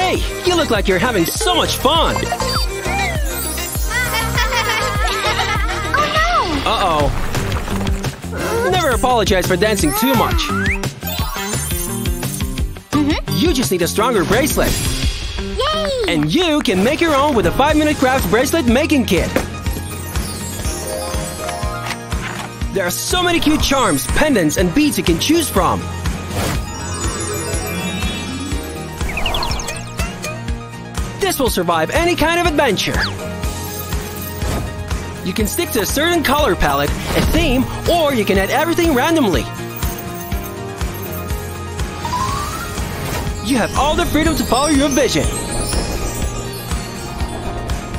Hey, you look like you're having so much fun! Oh Uh-oh. Never apologize for dancing too much. You just need a stronger bracelet. no! Yay! And you can make your own with a 5-minute craft bracelet making kit. There are so many cute charms, pendants, and beads you can choose from. This will survive any kind of adventure. You can stick to a certain color palette, a theme, or you can add everything randomly. You have all the freedom to follow your vision.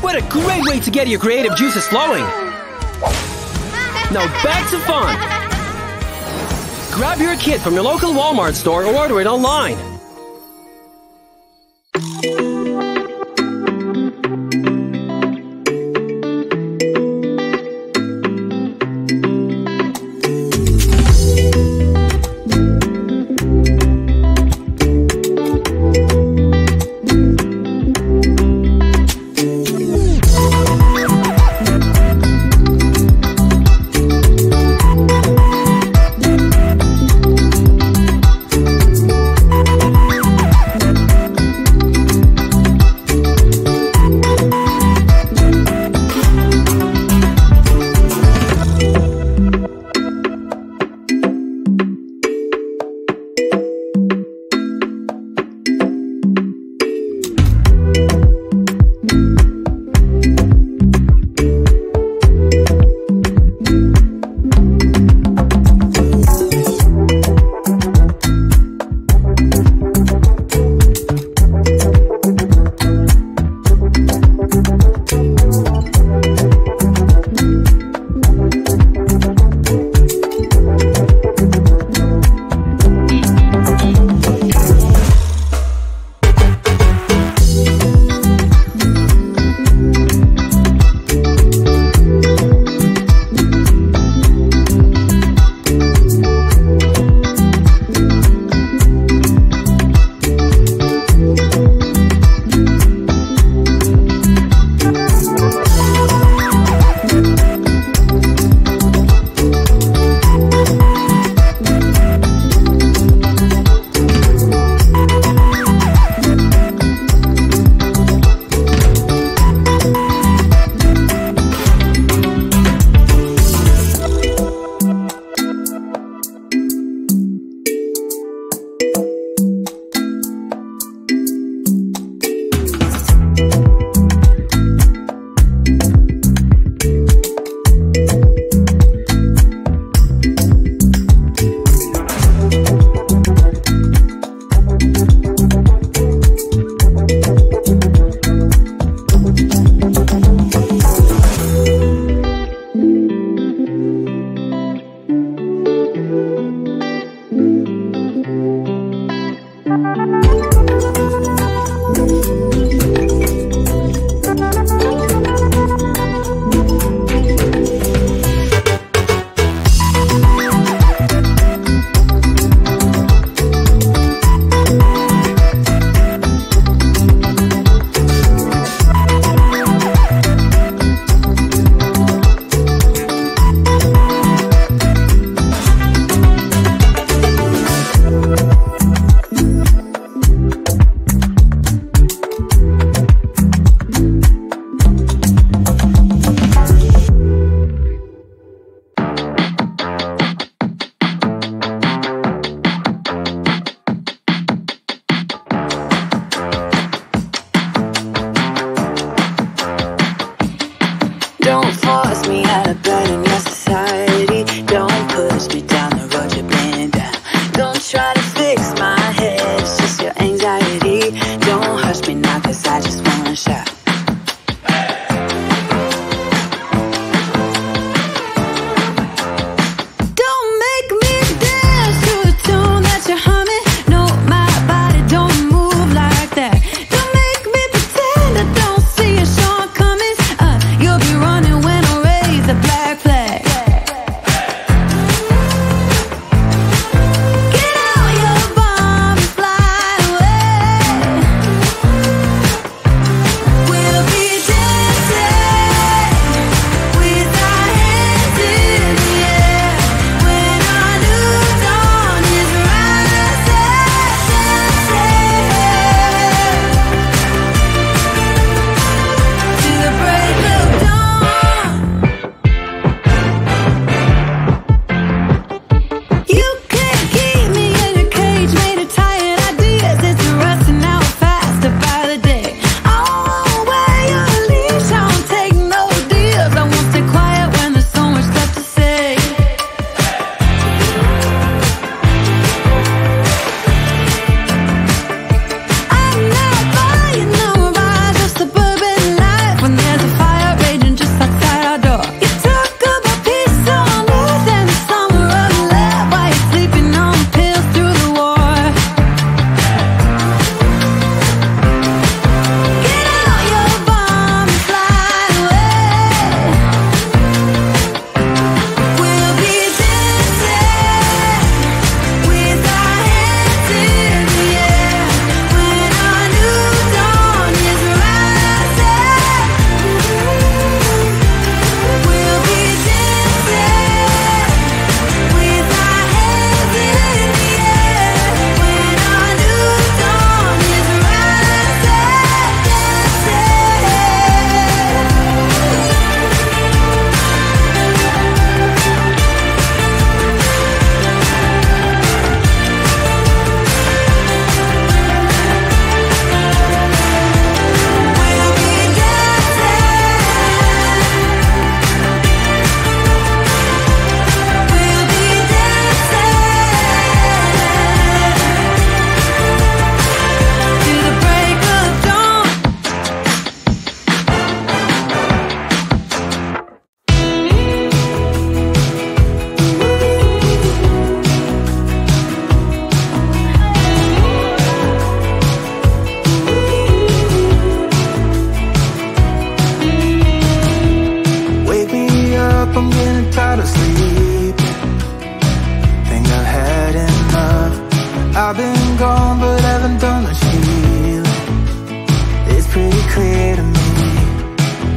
What a great way to get your creative juices flowing! Now back to fun! Grab your kit from your local Walmart store or order it online.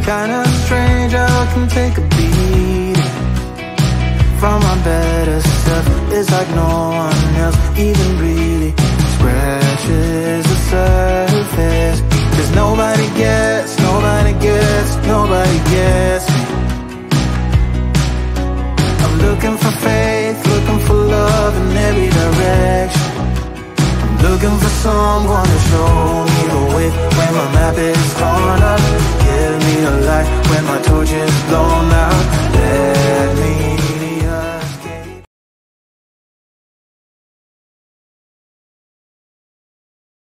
Kinda strange how I can take a beating from my better self. It's like no one else even really scratches the surface. 'Cause nobody gets me. I'm looking for faith, looking for love in every direction. I'm looking for someone to show me